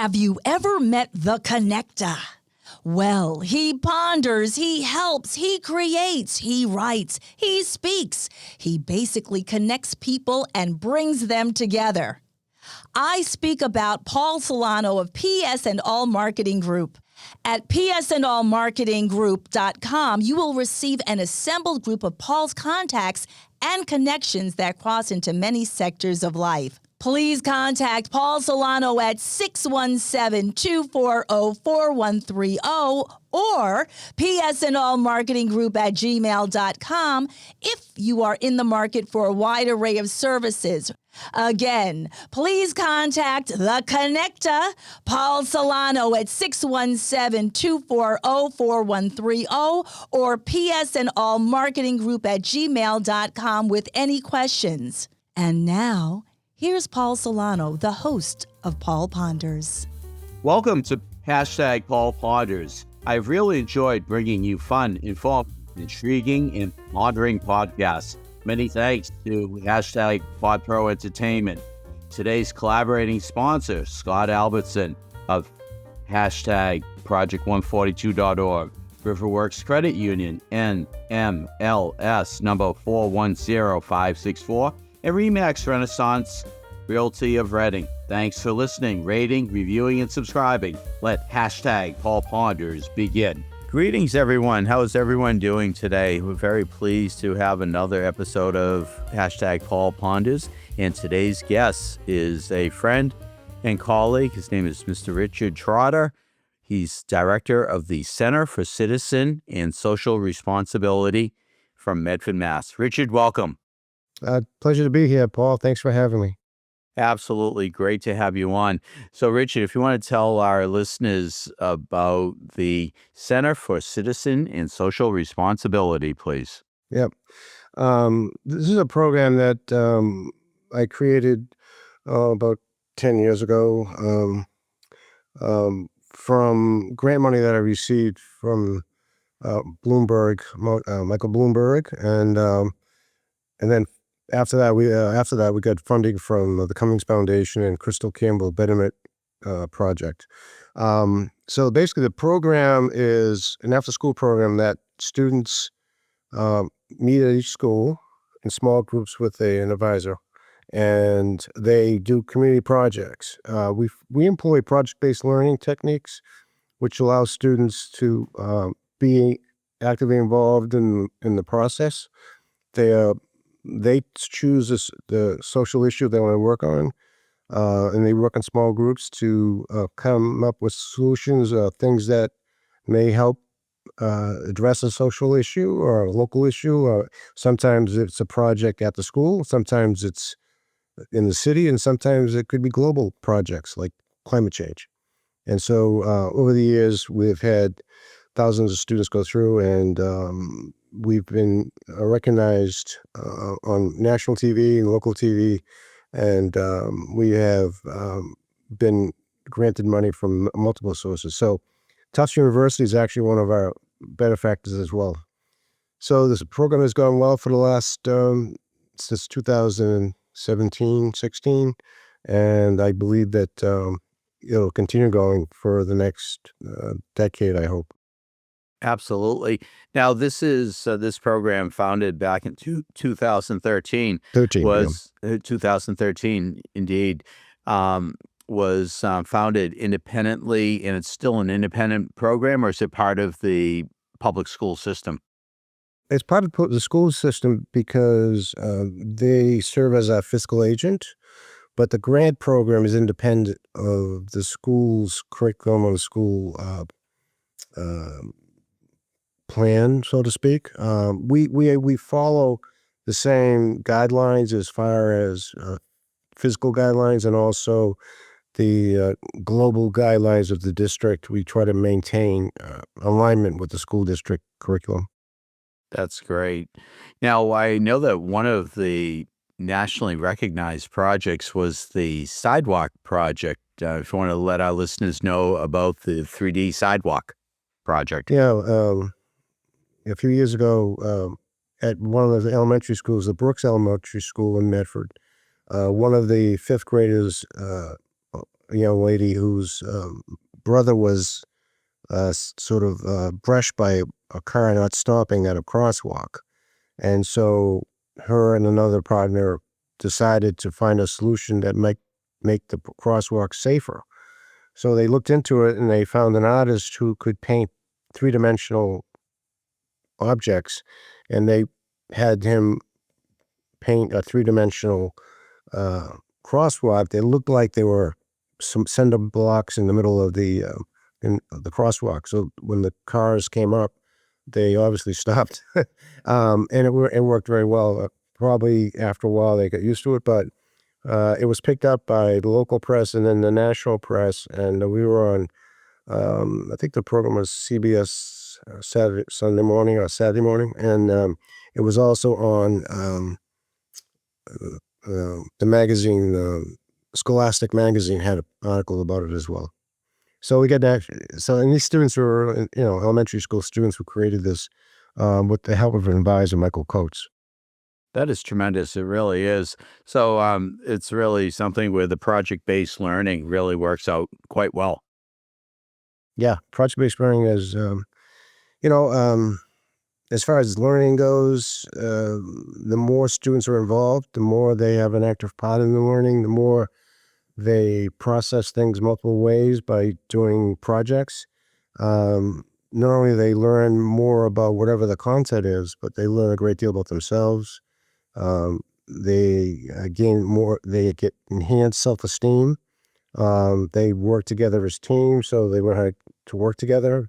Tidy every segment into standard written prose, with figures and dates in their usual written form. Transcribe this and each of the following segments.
Have you ever met the connector? Well, he ponders, he helps, he creates, he writes, he speaks. He basically connects people and brings them together. I speak about Paul Solano of PS and All Marketing Group. At psandallmarketinggroup.com, you will receive an assembled group of Paul's contacts and connections that cross into many sectors of life. Please contact Paul Solano at 617-240-4130 or psandallmarketinggroup@gmail.com if you are in the market for a wide array of services. Again, please contact the connector, Paul Solano, at 617-240-4130 or psandallmarketinggroup@gmail.com with any questions. And now, here's Paul Solano, the host of Paul Ponders. Welcome to #Paul Ponders. I've really enjoyed bringing you fun, informed, intriguing, and pondering podcasts. Many thanks to #PodPro Entertainment. Today's collaborating sponsor, Scott Albertson of #Project142.org, Riverworks Credit Union, NMLS number 410564, and Remax Renaissance Realty of Reading. Thanks for listening, rating, reviewing, and subscribing. Let #Paul Ponders begin. Greetings, everyone. How is everyone doing today? We're very pleased to have another episode of #Paul Ponders, and today's guest is a friend and colleague. His name is Mr. Richard Trotta. He's director of the Center for Citizen and Social Responsibility from Medford, Mass. Richard, welcome. Pleasure to be here, Paul. Thanks for having me. Absolutely. Great to have you on. So, Richard, if you want to tell our listeners about the Center for Citizen and Social Responsibility, please. Yep. This is a program that I created about 10 years ago from grant money that I received from Michael Bloomberg, and then after that we got funding from the Cummings Foundation and Crystal Campbell Betterment Project. So basically, the program is an after-school program that students meet at each school in small groups with an advisor, and they do community projects. We employ project-based learning techniques, which allow students to be actively involved in the process. They choose the social issue they want to work on, and they work in small groups to come up with solutions, things that may help address a social issue or a local issue. Sometimes it's a project at the school, sometimes it's in the city, and sometimes it could be global projects like climate change. And so over the years, we've had thousands of students go through, and we've been recognized on national TV and local TV, and we have been granted money from multiple sources. So Tufts University is actually one of our benefactors as well. So this program has gone well for the last, since 2017-16, and I believe that it'll continue going for the next decade, I hope. Absolutely. Now, this is this program founded back in 2013. 2013, indeed, was founded independently, and it's still an independent program, or is it part of the public school system? It's part of the school system because they serve as a fiscal agent, but the grant program is independent of the school's curriculum or the school plan, so to speak. We follow the same guidelines as far as physical guidelines and also the global guidelines of the district. We try to maintain alignment with the school district curriculum. That's great. Now, I know that one of the nationally recognized projects was the Sidewalk Project. If you want to let our listeners know about the 3D Sidewalk Project. Yeah, a few years ago, at one of the elementary schools, the Brooks Elementary School in Medford, one of the fifth graders young lady whose brother was sort of brushed by a car not stopping at a crosswalk. And so her and another partner decided to find a solution that might make the crosswalk safer. So they looked into it and they found an artist who could paint three-dimensional objects, and they had him paint a three-dimensional uh, crosswalk. They looked like they were some cinder blocks in the middle of the crosswalk. So when the cars came up, they obviously stopped, and it worked very well. Probably after a while they got used to it, but it was picked up by the local press and then the national press, and we were on. I think the program was CBS Sunday morning or Saturday morning, and it was also on the magazine. Scholastic magazine had an article about it as well. So we get that. So, and these students were, elementary school students who created this with the help of an advisor, Michael Coates. That is tremendous. It really is. So it's really something where the project-based learning really works out quite well. Yeah, project-based learning is, you know, um, as far as learning goes, the more students are involved, the more they have an active part in the learning, the more they process things multiple ways by doing projects. Not only do they learn more about whatever the content is, but they learn a great deal about themselves. They gain more, they get enhanced self-esteem. They work together as teams, so they learn how to work together.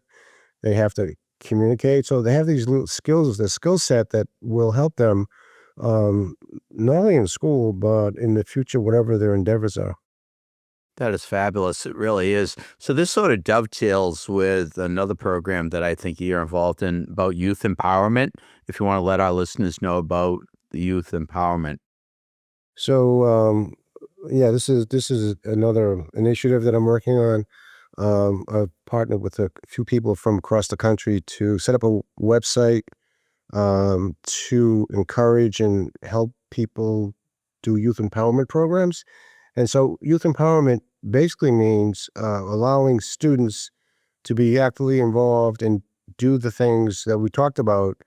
They have to communicate. So they have these little skills, the skill set that will help them um, not only in school, but in the future, whatever their endeavors are. That is fabulous. It really is. So this sort of dovetails with another program that I think you're involved in about youth empowerment. If you want to let our listeners know about the youth empowerment. So yeah, this is another initiative that I'm working on. I've partnered with a few people from across the country to set up a website to encourage and help people do youth empowerment programs. And so, youth empowerment basically means allowing students to be actively involved and do the things that we talked about,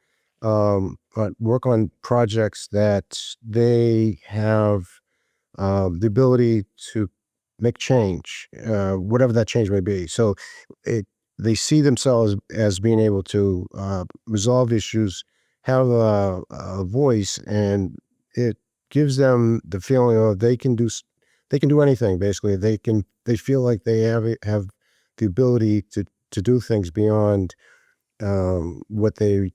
but work on projects that they have the ability to make change, whatever that change may be. So it, they see themselves as being able to resolve issues, have a voice, and it gives them the feeling of they can do anything. Basically, they feel like they have the ability to do things beyond what they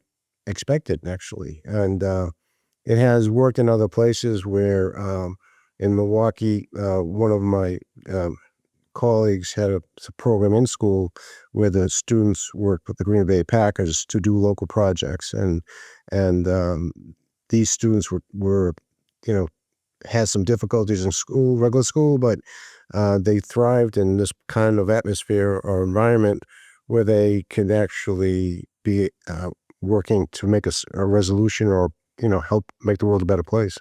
expected, actually, and it has worked in other places where, in Milwaukee, one of my colleagues had a program in school where the students worked with the Green Bay Packers to do local projects, and these students were, you know, had some difficulties in school, regular school, but they thrived in this kind of atmosphere or environment where they could actually be working to make a resolution or help make the world a better place.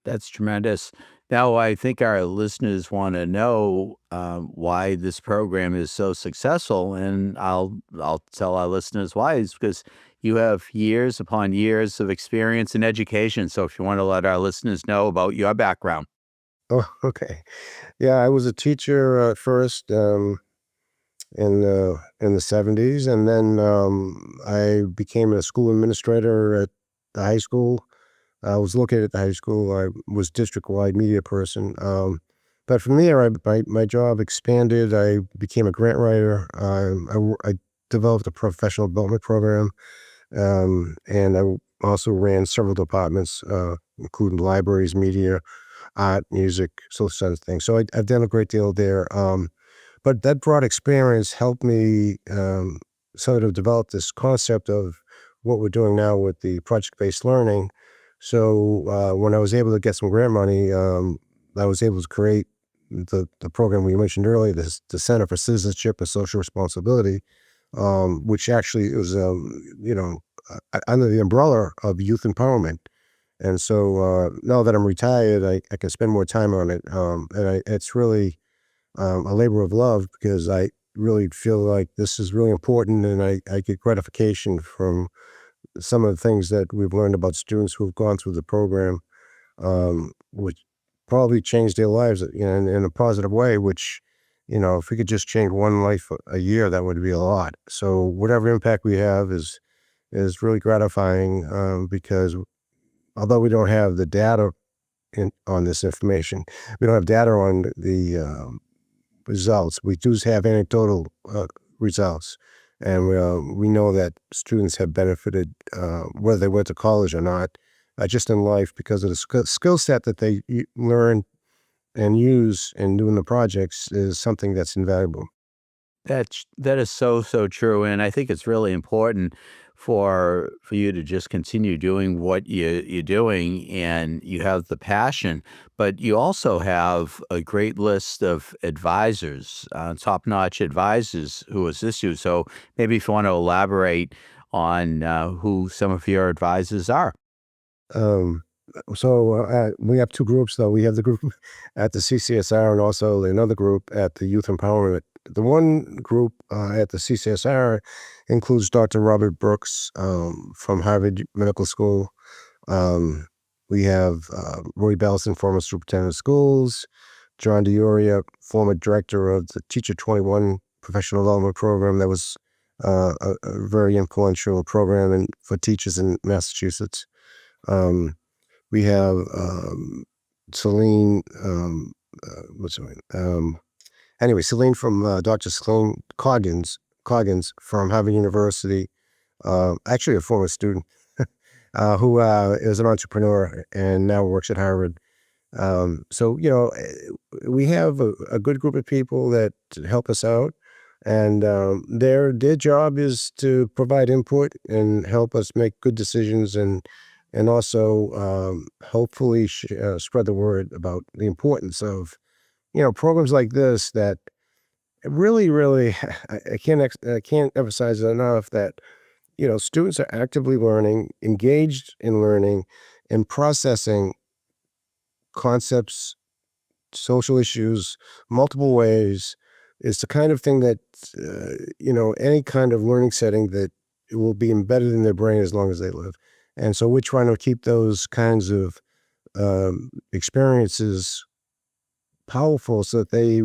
That's tremendous. Now, I think our listeners want to know why this program is so successful, and I'll tell our listeners why. It's because you have years upon years of experience in education. So, if you want to let our listeners know about your background. Oh, okay. Yeah, I was a teacher at first in the 70s, and then I became a school administrator at the high school. I was located at the high school. I was district-wide media person. But from there, my job expanded. I became a grant writer. I developed a professional development program, and I also ran several departments, including libraries, media, art, music, so sort of things. So I've done a great deal there. But that broad experience helped me sort of develop this concept of what we're doing now with the project-based learning. So when I was able to get some grant money, I was able to create the program we mentioned earlier, the Center for Citizenship and Social Responsibility, which actually was, under the umbrella of youth empowerment. And so now that I'm retired, I can spend more time on it. It's really a labor of love, because I really feel like this is really important, and I get gratification from some of the things that we've learned about students who've gone through the program, which probably changed their lives in a positive way, which, if we could just change one life a year, that would be a lot. So whatever impact we have is really gratifying, because although we don't have the data on this information, we don't have data on the results. We do have anecdotal results, and we know that students have benefited, whether they went to college or not, just in life, because of the skill set that they learn and use in doing the projects is something that's invaluable. That is so, so true, and I think it's really important for you to just continue doing what you're doing, and you have the passion, but you also have a great list of advisors, top-notch advisors who assist you. So maybe if you want to elaborate on who some of your advisors are. Um, we have two groups, though. We have the group at the CCSR, and also another group at the Youth Empowerment. The one group at the CCSR includes Dr. Robert Brooks, from Harvard Medical School. Um, we have Roy Bellson, former superintendent of schools; John DeOria, former director of the Teacher 21 professional development program that was a very influential program for teachers in Massachusetts. Um, we have Celine, what's her name? Anyway, Celine from Dr. Celine Coggins from Harvard University, actually a former student, who is an entrepreneur and now works at Harvard. So, we have a good group of people that help us out, and their job is to provide input and help us make good decisions, and also hopefully spread the word about the importance of programs like this that really, really, I can't emphasize it enough that students are actively learning, engaged in learning, and processing concepts, social issues, multiple ways. Is the kind of thing that any kind of learning setting that it will be embedded in their brain as long as they live. And so we're trying to keep those kinds of experiences powerful, so that they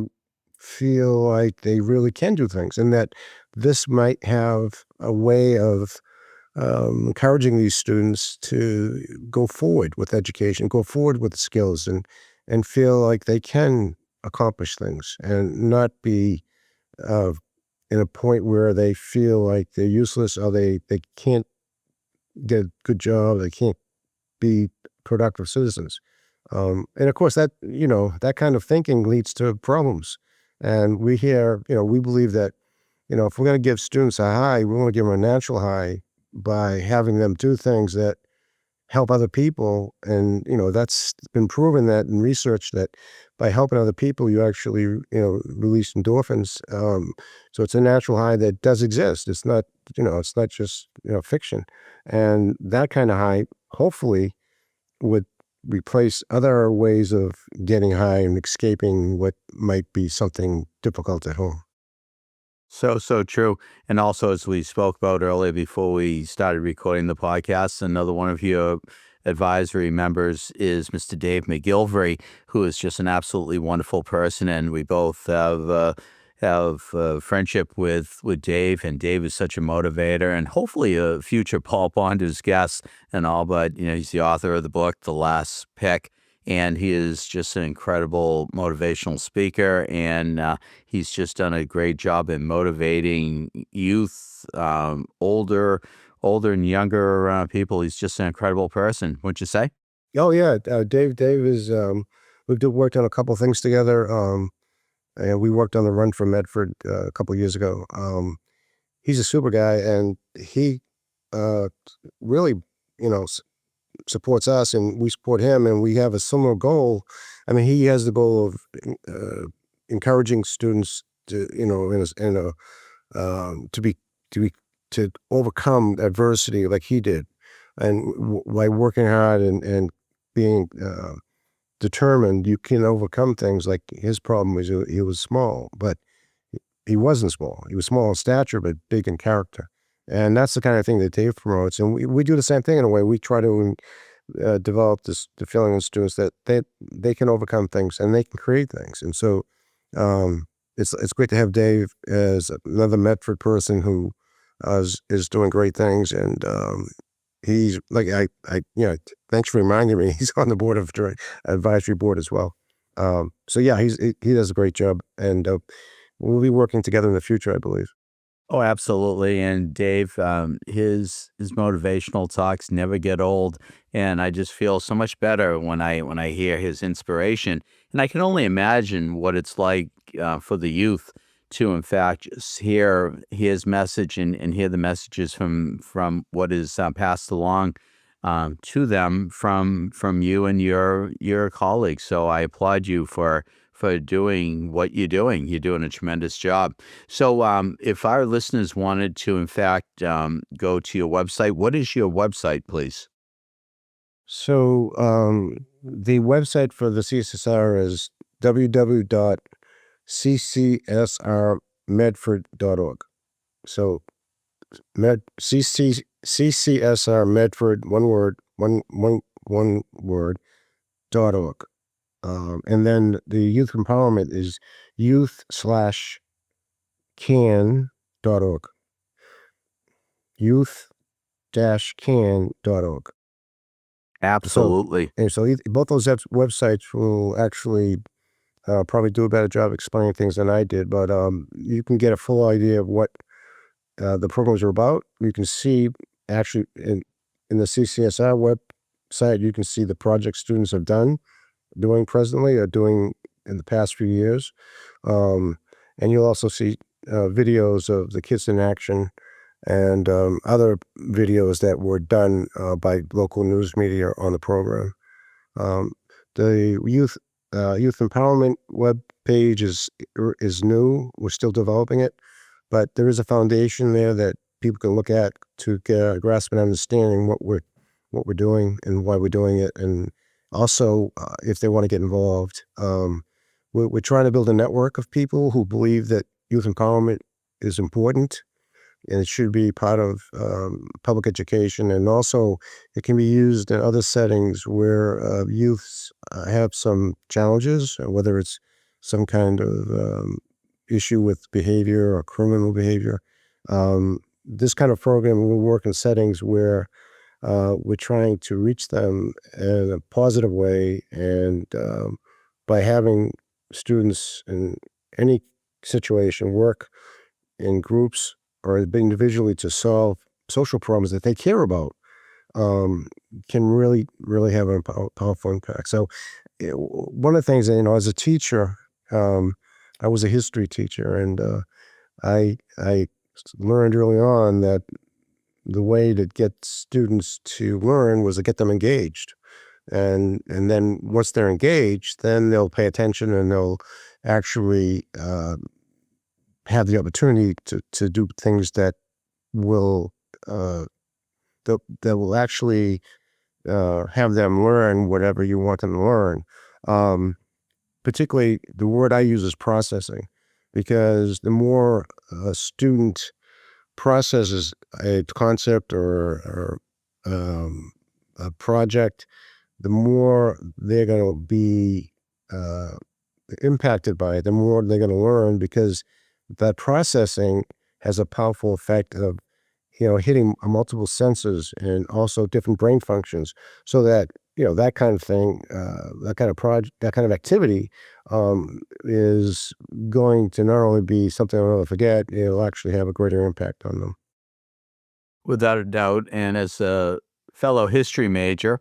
feel like they really can do things, and that this might have a way of encouraging these students to go forward with education, go forward with skills, and feel like they can accomplish things, and not be uh, in a point where they feel like they're useless, or they can't get a good job, they can't be productive citizens. And of course, that kind of thinking leads to problems. And we believe that, if we're going to give students a high, we want to give them a natural high by having them do things that help other people. And, that's been proven that in research, that by helping other people, you actually, release endorphins. So it's a natural high that does exist. It's not just, fiction. And that kind of high, hopefully, would replace other ways of getting high and escaping what might be something difficult at home. So, so true. And also, as we spoke about earlier before we started recording the podcast, another one of your advisory members is Mr. Dave McGilvery, who is just an absolutely wonderful person. And we both have friendship with Dave, and Dave is such a motivator and hopefully a future Paul Bonders guest and all. But, he's the author of the book, The Last Pick. And he is just an incredible motivational speaker, and he's just done a great job in motivating youth, older and younger people. He's just an incredible person, wouldn't you say? Oh yeah, Dave is. Worked on a couple things together, and we worked on the run for Medford a couple years ago. He's a super guy, and he uh, really, you know, supports us, and we support him, and we have a similar goal. I mean, he has the goal of uh, encouraging students to, to be to be to overcome adversity like he did, and by working hard and being determined you can overcome things. Like his problem was he was small, but he wasn't small. He was small in stature, but big in character. And that's the kind of thing that Dave promotes. And we do the same thing in a way. We try to develop the feeling in students that they can overcome things and they can create things. And so um, it's great to have Dave as another Medford person who is doing great things. And he's like, thanks for reminding me. He's on the board of advisory board as well. So yeah, he does a great job, and we'll be working together in the future, I believe. Oh, absolutely. And Dave, his motivational talks never get old, and I just feel so much better when I hear his inspiration. And I can only imagine what it's like for the youth to, in fact, just hear his message and hear the messages from what is passed along to them from you and your colleagues. So I applaud you for doing what you're doing. You're doing a tremendous job. So, if our listeners wanted to, in fact, go to your website, what is your website, please? So the website for the CCSR is www.ccsrmedford.org. So CCSR Medford, one word, .org. And then the youth empowerment is youth/can.org. Youth-can.org. So, Absolutely. and so both those websites will actually probably do a better job explaining things than I did, but you can get a full idea of what the programs are about. You can see actually in the CCSR website, you can see the projects students have doing presently or doing in the past few years. And you'll also see videos of the kids in action and other videos that were done by local news media on the program. Um, the youth empowerment web page is new. We're still developing it, but there is a foundation there that people can look at to get a grasp and understanding what we're doing and why we're doing it, and also if they want to get involved. We're trying to build a network of people who believe that youth empowerment is important and it should be part of public education, and also it can be used in other settings where youths have some challenges, whether it's some kind of issue with behavior or criminal behavior. This kind of program will work in settings where we're trying to reach them in a positive way, and by having students in any situation work in groups or individually to solve social problems that they care about, can really, really have a powerful impact. So, one of the things, as a teacher, I was a history teacher, and I learned early on that the way to get students to learn was to get them engaged, and then once they're engaged, then they'll pay attention and they'll actually have the opportunity to do things that will uh, that will actually have them learn whatever you want them to learn. Um, Particularly, the word I use is processing, because the more a student processes a concept or a project, the more they're going to be uh, impacted by it, the more they're going to learn, because that processing has a powerful effect of hitting multiple senses and also different brain functions, so that that kind of thing, that kind of project, that kind of activity is going to not only be something I'll never forget, it'll actually have a greater impact on them. Without a doubt, and as a fellow history major,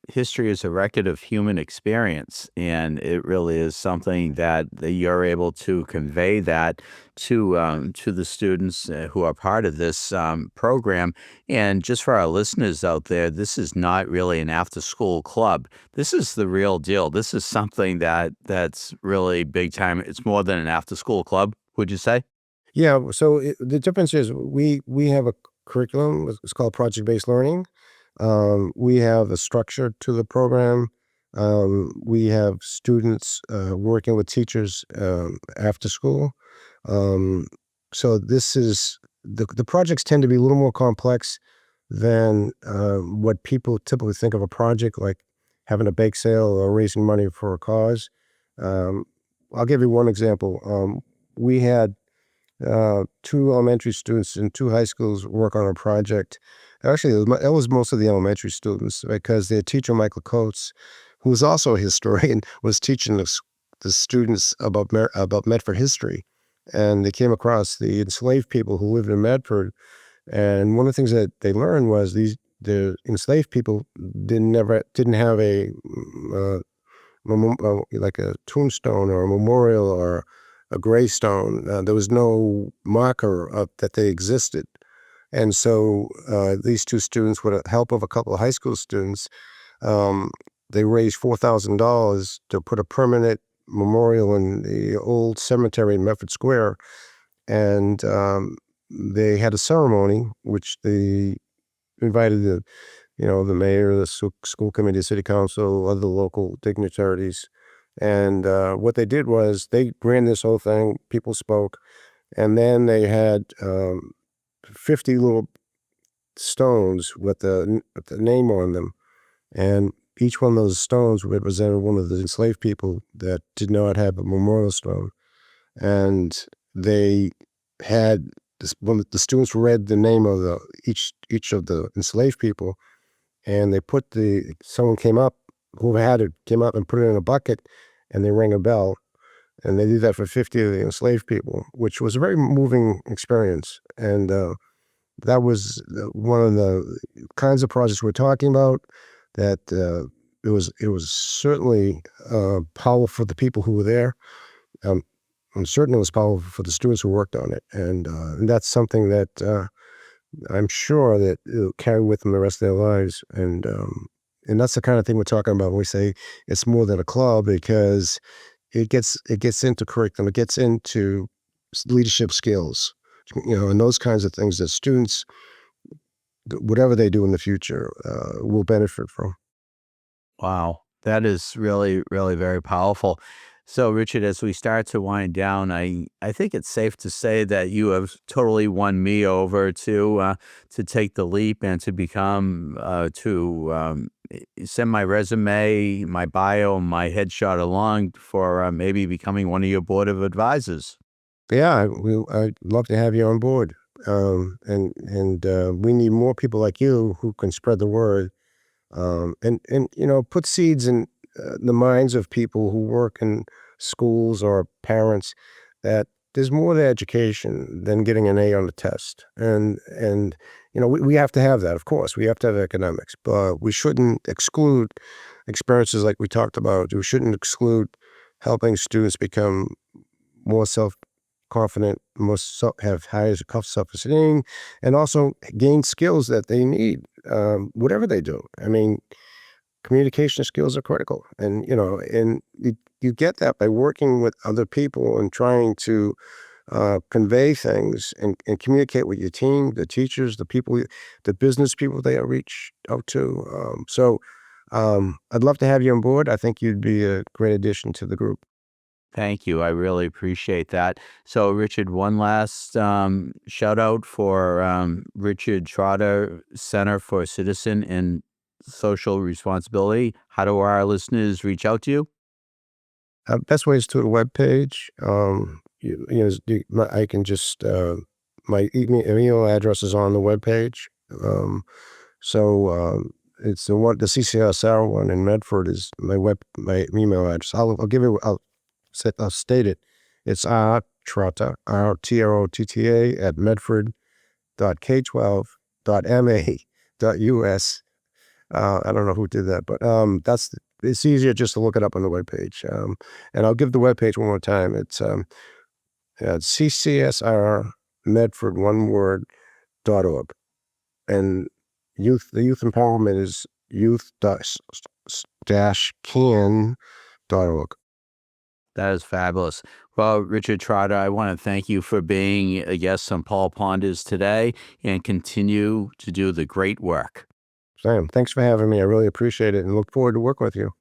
history is a record of human experience, and it really is something that you're able to convey that to the students who are part of this program. And just for our listeners out there, this is not really an after-school club. This is the real deal. This is something that's really big time. It's more than an after-school club, would you say? Yeah, so the difference is we have a curriculum. It's called project-based learning. We have a structure to the program. We have students working with teachers after school. So this is the projects tend to be a little more complex than what people typically think of a project, like having a bake sale or raising money for a cause. Um, I'll give you one example. We had two elementary students and two high schools work on a project. Actually, it was most of the elementary students because their teacher, Michael Coates, who was also a historian, was teaching the students about Medford history. And they came across the enslaved people who lived in Medford. And one of the things that they learned was the enslaved people didn't have like a tombstone or a memorial or a gravestone. There was no marker that they existed. And so these two students, with the help of a couple of high school students, um, they raised $4,000 to put a permanent memorial in the old cemetery in Medford Square. And they had a ceremony, which they invited the mayor, the school committee, city council, other local dignitaries. And what they did was they ran this whole thing. People spoke, and then they had 50 little stones with the name on them, and each one of those stones represented one of the enslaved people that did not have a memorial stone. And they had this, when the students read the name of each of the enslaved people, and they someone came up, who had it, came up and put it in a bucket, and they rang a bell. And they did that for 50 of the enslaved people, which was a very moving experience. And that was one of the kinds of projects we're talking about. That it was certainly powerful for the people who were there, and certainly it was powerful for the students who worked on it. And that's something that I'm sure that it'll carry with them the rest of their lives. And that's the kind of thing we're talking about when we say it's more than a club, because it gets into curriculum, it gets into leadership skills, and those kinds of things that students, whatever they do in the future, will benefit from. Wow, that is really, really very powerful. So, Richard, as we start to wind down, I think it's safe to say that you have totally won me over to take the leap and to become send my resume, my bio, my headshot along for maybe becoming one of your board of advisors. Yeah, I'd love to have you on board. And we need more people like you who can spread the word, and put seeds in the minds of people who work in schools or parents, that there's more to education than getting an A on the test. And we have to have that. Of course, we have to have academics, but we shouldn't exclude experiences like we talked about. We shouldn't exclude helping students become more self-confident, have higher self-esteem, and also gain skills that they need, whatever they do. I mean, communication skills are critical, and you get that by working with other people and trying to convey things and communicate with your team, the teachers, the people, the business people they reach out to. I'd love to have you on board. I think you'd be a great addition to the group. Thank you. I really appreciate that. So, Richard, one last shout out for Richard Trotta, Center for Citizen and Social Responsibility. How do our listeners reach out to you? Best way is to the webpage. I can just my email address is on the webpage. So it's the CCSR one in Medford is my email address. I'll give it. I'll state it. It's Trotta, RTROTTA at medford.k12.ma.us. I don't know who did that, but it's easier just to look it up on the webpage. And I'll give the webpage one more time. It's CCSR Medford, one word, .org. And the youth empowerment is youth-can.org. That is fabulous. Well, Richard Trotter, I want to thank you for being a guest on Paul Ponders today and continue to do the great work. Sam, thanks for having me. I really appreciate it and look forward to working with you.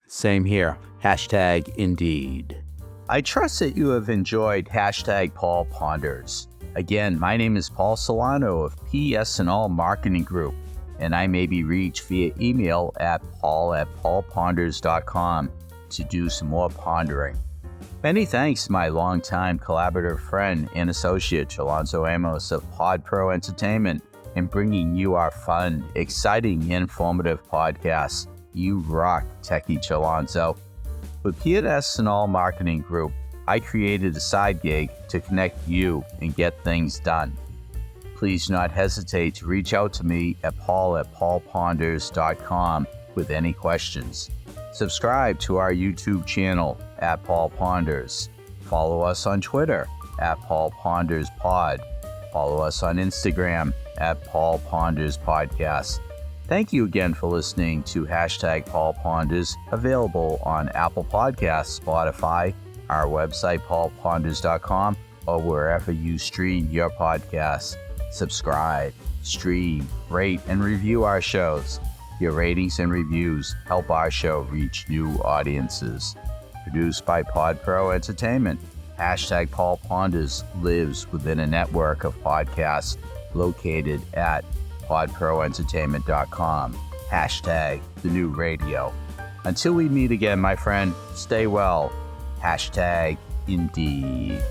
Same here. Hashtag indeed. I trust that you have enjoyed hashtag Paul Ponders. Again, my name is Paul Solano of PS&All Marketing Group, and I may be reached via email at paul@paulponders.com to do some more pondering. Many thanks to my longtime collaborative friend and associate, Alonzo Amos of Pod Pro Entertainment, in bringing you our fun, exciting, and informative podcasts. You rock, Techie Alonzo. With PS&All Marketing Group, I created a side gig to connect you and get things done. Please do not hesitate to reach out to me at paul@paulponders.com with any questions. Subscribe to our YouTube channel at Paul Ponders. Follow us on Twitter at Paul Ponders Pod. Follow us on Instagram at Paul Ponders Podcast. Thank you again for listening to hashtag Paul Ponders, available on Apple Podcasts, Spotify, our website paulponders.com, or wherever you stream your podcasts. Subscribe, stream, rate, and review our shows. Your ratings and reviews help our show reach new audiences. Produced by Pod Pro Entertainment, hashtag Paul Ponders lives within a network of podcasts located at podproentertainment.com. Hashtag the new radio. Until we meet again, my friend, stay well. Hashtag indeed.